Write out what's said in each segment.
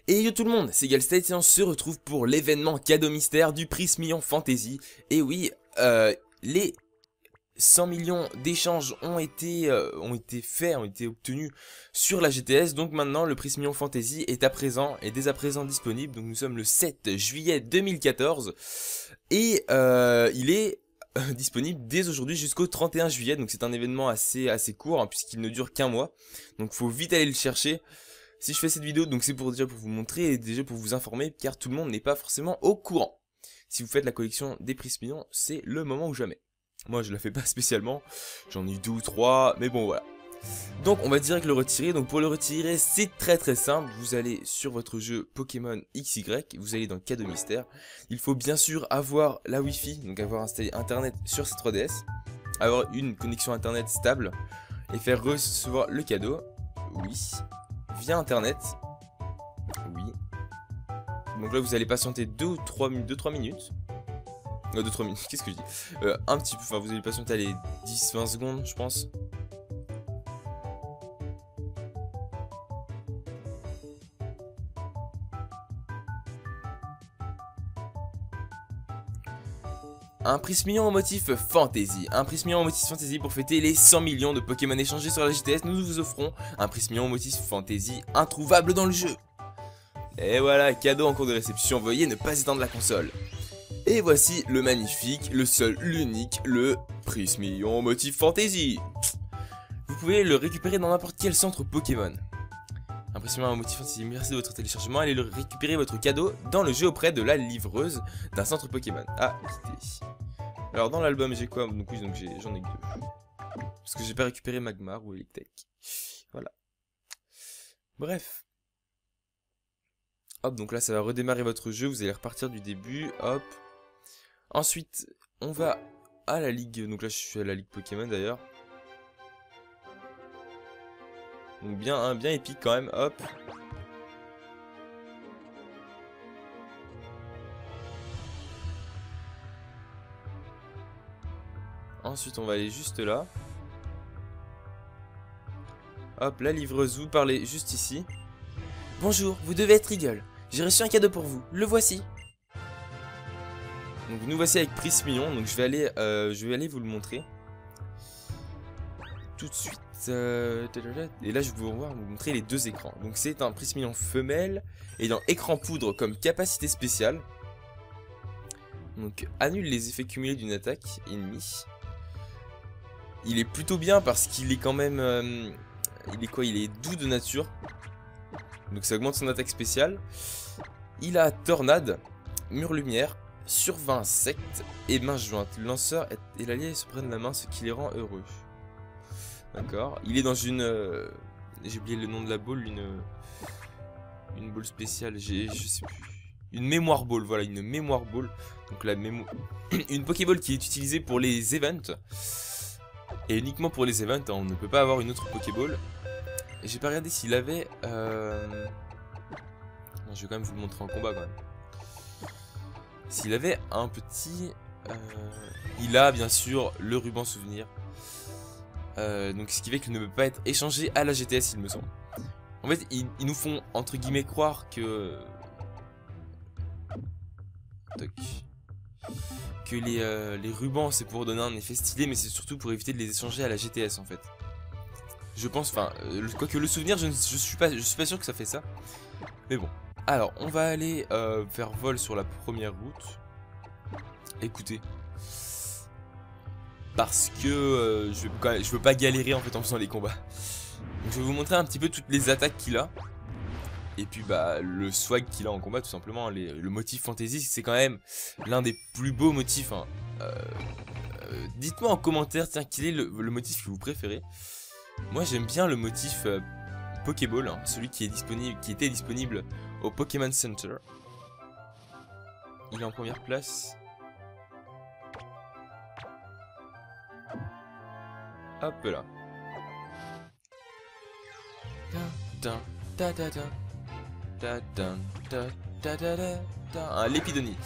Et yo tout le monde, c'est Galstate et on se retrouve pour l'événement cadeau mystère du Prismillion Fantasy. Et oui, les 100 millions d'échanges ont été obtenus sur la GTS. Donc maintenant le Prismillion Fantasy est dès à présent disponible. Donc nous sommes le 7 juillet 2014 et il est disponible dès aujourd'hui jusqu'au 31 juillet. Donc c'est un événement assez court hein, puisqu'il ne dure qu'un mois. Donc faut vite aller le chercher. Si je fais cette vidéo, donc c'est déjà pour vous montrer et déjà pour vous informer, car tout le monde n'est pas forcément au courant. Si vous faites la collection des Prismillions, c'est le moment ou jamais. Moi, je la fais pas spécialement, j'en ai eu 2 ou 3, mais bon, voilà. Donc, on va direct le retirer. Donc, pour le retirer, c'est très simple. Vous allez sur votre jeu Pokémon XY, vous allez dans cadeau mystère. Il faut bien sûr avoir la Wi-Fi, donc avoir installé Internet sur cette 3DS, avoir une connexion Internet stable et faire recevoir le cadeau. Oui. Via internet. Oui. Donc là vous allez patienter 2-3 minutes. 2-3 minutes, qu'est-ce que je dis un petit peu, enfin vous allez patienter les 10-20 secondes je pense. Un Prismillion au motif fantasy. Un Prismillion au motif fantasy pour fêter les 100 millions de Pokémon échangés sur la GTS. Nous vous offrons un Prismillion au motif fantasy introuvable dans le jeu. Et voilà, cadeau en cours de réception, veuillez ne pas éteindre la console. Et voici le magnifique, le seul, l'unique, le Prismillion au motif fantasy. Vous pouvez le récupérer dans n'importe quel centre Pokémon. Un Prismillion au motif fantasy, merci de votre téléchargement. Allez le récupérer votre cadeau dans le jeu auprès de la livreuse d'un centre Pokémon. Ah, quittez. Alors dans l'album j'ai quoi? Donc oui, j'en ai que 2. Parce que j'ai pas récupéré Magmar ou Electek. Voilà. Bref. Hop, donc là ça va redémarrer votre jeu, vous allez repartir du début, hop. Ensuite, on va à la ligue, donc là je suis à la ligue Pokémon d'ailleurs. Donc bien épique quand même, hop. Ensuite on va aller juste là. Hop, la livreuse, vous parlez juste ici. Bonjour, vous devez être Eagle. J'ai reçu un cadeau pour vous, le voici. Donc nous voici avec Prismillion, donc je vais aller vous le montrer. Tout de suite. Et là je vais vous montrer les deux écrans. Donc c'est un Prismillion femelle et dans écran poudre comme capacité spéciale. Donc annule les effets cumulés d'une attaque ennemie. Il est plutôt bien parce qu'il est quand même... il est doux de nature. Donc ça augmente son attaque spéciale. Il a Tornade, Mur Lumière, Survint Insecte et Main Jointe. Le lanceur et l'allié se prennent la main, ce qui les rend heureux. D'accord. Il est dans une... j'ai oublié le nom de la boule, une boule spéciale, je sais plus. Une mémoire ball, voilà, une mémoire ball. Donc la une Pokéball qui est utilisée pour les events. Et uniquement pour les events, hein, on ne peut pas avoir une autre Pokéball. J'ai pas regardé s'il avait... Non, je vais quand même vous le montrer en combat quand même. S'il avait un petit... Il a bien sûr le ruban souvenir. Donc ce qui fait qu'il ne peut pas être échangé à la GTS il me semble. En fait ils nous font entre guillemets croire que... Que les rubans c'est pour donner un effet stylé, mais c'est surtout pour éviter de les échanger à la GTS en fait. Je pense, enfin, quoique le souvenir, je suis pas sûr que ça fait ça. Mais bon. Alors, on va aller faire vol sur la première route. Écoutez. Parce que je veux pas galérer en fait en faisant les combats. Donc, je vais vous montrer un petit peu toutes les attaques qu'il a. Et puis bah le swag qu'il a en combat tout simplement. Le motif fantasy c'est quand même l'un des plus beaux motifs. Hein. Dites-moi en commentaire tiens quel est le motif que vous préférez. Moi j'aime bien le motif Pokéball, hein, celui qui était disponible au Pokémon Center. Il est en première place. Hop là. Un Lépidonie.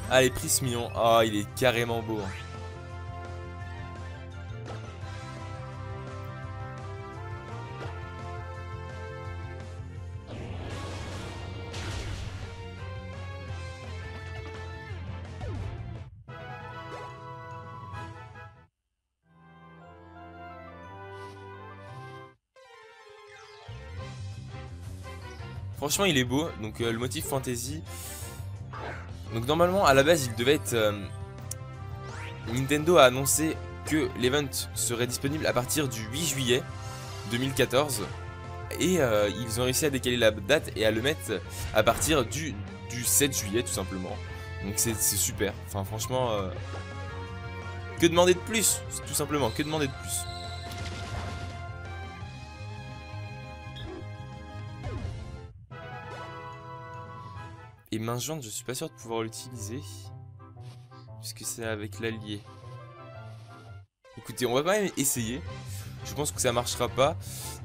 Allez, Prismillion. Ah, il est carrément beau. Hein. Franchement il est beau, donc le motif fantasy. Donc normalement à la base il devait être... Nintendo a annoncé que l'event serait disponible à partir du 8 juillet 2014. Et ils ont réussi à décaler la date et à le mettre à partir du 7 juillet tout simplement. Donc c'est super, enfin franchement... que demander de plus, tout simplement, que demander de plus. Et main jointe, je suis pas sûr de pouvoir l'utiliser. Puisque c'est avec l'allié. Écoutez, on va quand même essayer. Je pense que ça marchera pas.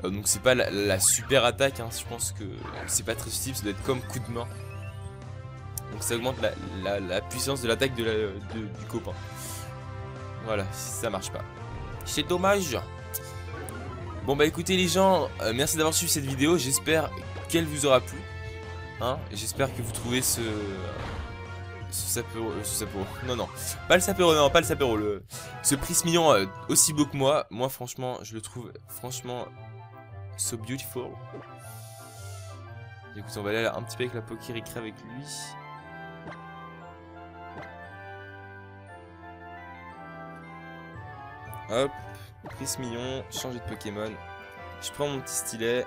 Donc c'est pas la super attaque. Hein. Je pense que c'est pas très utile. Ça doit être comme coup de main. Donc ça augmente la puissance de l'attaque du copain. Voilà, ça marche pas. C'est dommage. Bon bah écoutez les gens, merci d'avoir suivi cette vidéo. J'espère qu'elle vous aura plu. Hein, j'espère que vous trouvez ce sapero, non, pas le sapero, non, pas le sapero, ce Prismillon aussi beau que moi. Moi, franchement, je le trouve, franchement, so beautiful. Écoute, on va aller un petit peu avec la Pokérécré avec lui. Hop, Prismillon, changer de Pokémon. Je prends mon petit stylet.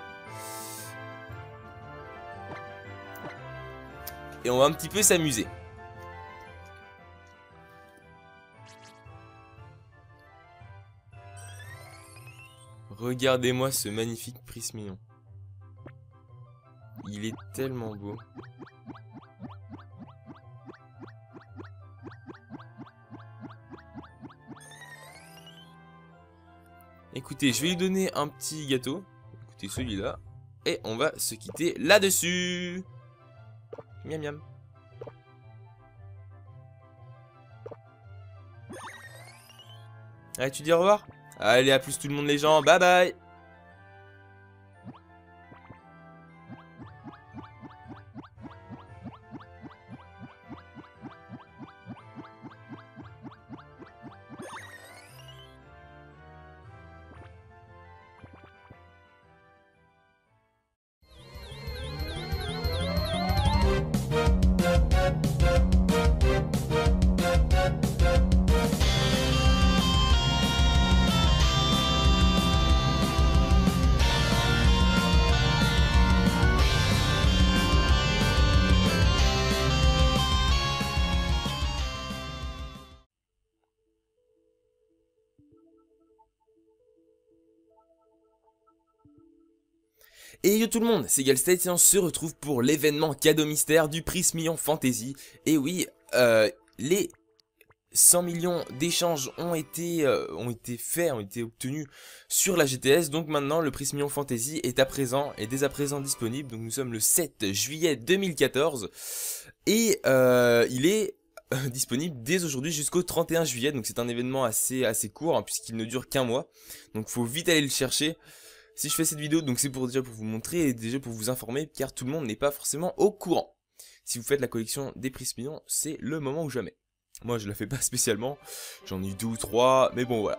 Et on va un petit peu s'amuser. Regardez-moi ce magnifique Prismillon. Il est tellement beau. Écoutez, je vais lui donner un petit gâteau. Écoutez, celui-là. Et on va se quitter là-dessus. Miam miam. Allez, tu dis au revoir? Allez, à plus tout le monde les gens, bye bye. Et yo tout le monde, c'est Galstate et on se retrouve pour l'événement cadeau mystère du Prismillon Fantasy. Et oui, les 100 millions d'échanges ont été obtenus sur la GTS. Donc maintenant, le Prismillon Fantasy est dès à présent disponible. Donc nous sommes le 7 juillet 2014. Et il est disponible dès aujourd'hui jusqu'au 31 juillet. Donc c'est un événement assez court hein, puisqu'il ne dure qu'un mois. Donc faut vite aller le chercher. Si je fais cette vidéo, donc c'est déjà pour vous montrer et déjà pour vous informer, car tout le monde n'est pas forcément au courant. Si vous faites la collection des Prismillons, c'est le moment ou jamais. Moi, je la fais pas spécialement, j'en ai eu 2 ou 3, mais bon, voilà.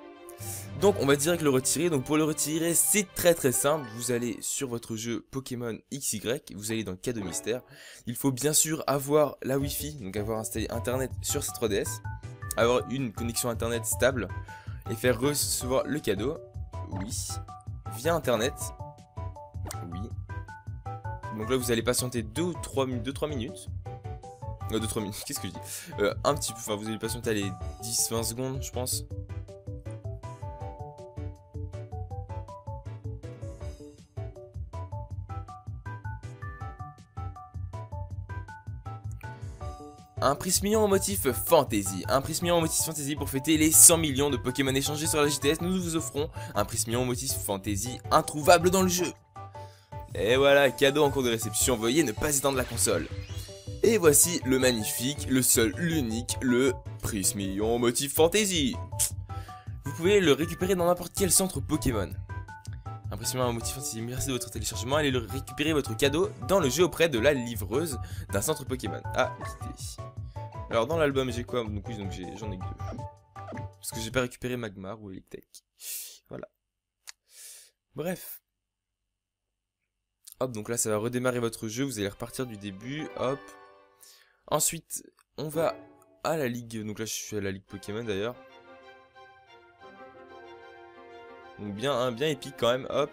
Donc, on va direct le retirer. Donc, pour le retirer, c'est très simple. Vous allez sur votre jeu Pokémon XY, vous allez dans cadeau mystère. Il faut bien sûr avoir la Wi-Fi, donc avoir installé Internet sur sa 3DS, avoir une connexion Internet stable et faire recevoir le cadeau. Oui. Via internet. Oui. Donc là vous allez patienter 2-3 minutes. 2-3 minutes, qu'est-ce que je dis un petit peu, enfin vous allez patienter les 10-20 secondes je pense. Un Prismillon au motif fantasy. Un Prismillon au motif fantasy pour fêter les 100 millions de Pokémon échangés sur la GTS. Nous vous offrons un Prismillon au motif fantasy introuvable dans le jeu. Et voilà, cadeau en cours de réception. Veuillez ne pas éteindre la console. Et voici le magnifique, le seul, l'unique, le Prismillon au motif fantasy. Vous pouvez le récupérer dans n'importe quel centre Pokémon. Un Prismillon au motif fantasy, merci de votre téléchargement. Allez récupérer votre cadeau dans le jeu auprès de la livreuse d'un centre Pokémon. Ah, quitter. Alors dans l'album j'ai quoi? Donc oui, donc j'en ai que 2. Parce que j'ai pas récupéré Magmar ou Electek. Voilà. Bref. Hop, donc là ça va redémarrer votre jeu, vous allez repartir du début, hop. Ensuite, on va à la ligue, donc là je suis à la ligue Pokémon d'ailleurs. Donc bien épique quand même, hop.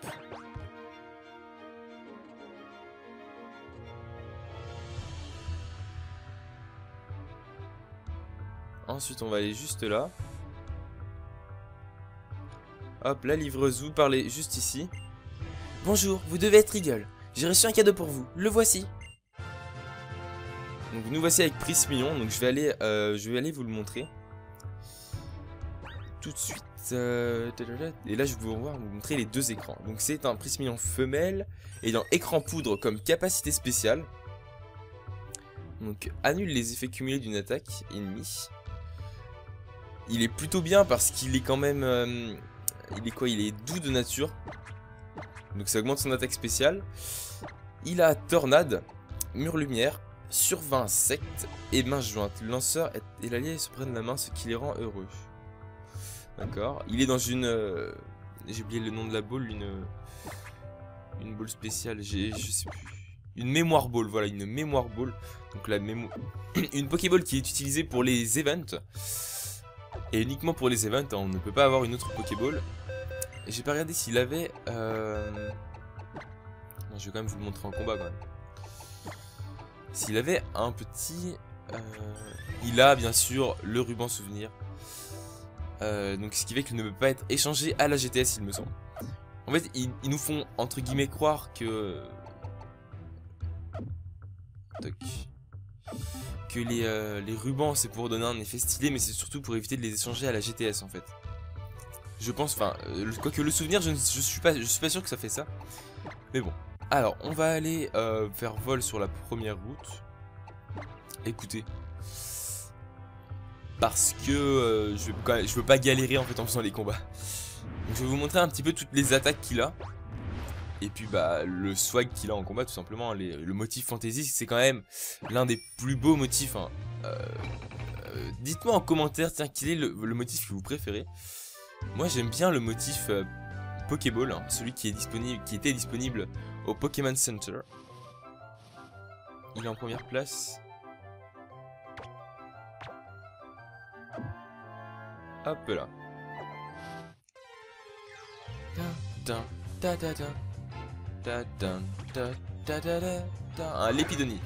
Ensuite on va aller juste là. Hop, la livreuse, vous parlez juste ici. Bonjour, vous devez être Eagle. J'ai reçu un cadeau pour vous, le voici. Donc nous voici avec Prismillon, donc je vais aller vous le montrer. Tout de suite. Et là je vais vous montrer les deux écrans. Donc c'est un Prismillon femelle ayant écran poudre comme capacité spéciale. Donc annule les effets cumulés d'une attaque ennemie. Il est plutôt bien parce qu'il est quand même... il est doux de nature. Donc ça augmente son attaque spéciale. Il a Tornade, Mur Lumière, Survint Insecte et Main Jointe. Le lanceur et l'allié se prennent la main, ce qui les rend heureux. D'accord. Il est dans une... j'ai oublié le nom de la ball, une ball spéciale, je sais plus. Une mémoire ball, voilà, une mémoire ball. Donc la une Pokéball qui est utilisée pour les events. Et uniquement pour les events, on ne peut pas avoir une autre Pokéball. J'ai pas regardé s'il avait... Non, je vais quand même vous le montrer en combat quand même. S'il avait un petit... Il a bien sûr le ruban souvenir. Donc ce qui fait qu'il ne peut pas être échangé à la GTS, il me semble. En fait, ils nous font entre guillemets croire que... Que les rubans c'est pour donner un effet stylé, mais c'est surtout pour éviter de les échanger à la GTS en fait. Je pense, enfin, quoique le souvenir, je suis pas sûr que ça fait ça. Mais bon. Alors, on va aller faire vol sur la première route. Écoutez. Parce que je veux pas galérer en fait en faisant les combats. Donc, je vais vous montrer un petit peu toutes les attaques qu'il a. Et puis bah le swag qu'il a en combat tout simplement. Le motif fantasy c'est quand même l'un des plus beaux motifs. Hein. Dites-moi en commentaire tiens quel est le motif que vous préférez. Moi j'aime bien le motif Pokéball, hein, celui qui était disponible au Pokémon Center. Il est en première place. Hop là. L'épidonie.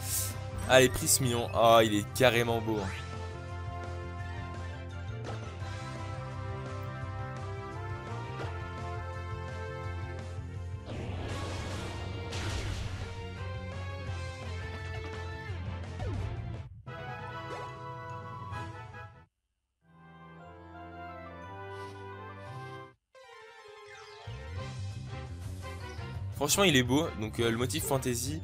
Allez, Prismillon. Ah, il est carrément beau. Hein. Franchement il est beau, donc le motif fantasy.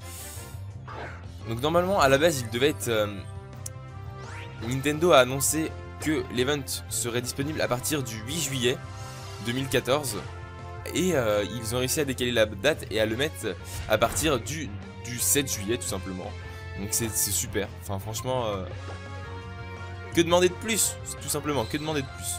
Donc normalement à la base il devait être... Nintendo a annoncé que l'event serait disponible à partir du 8 juillet 2014. Et ils ont réussi à décaler la date et à le mettre à partir du 7 juillet tout simplement. Donc c'est super, enfin franchement... que demander de plus, tout simplement, que demander de plus.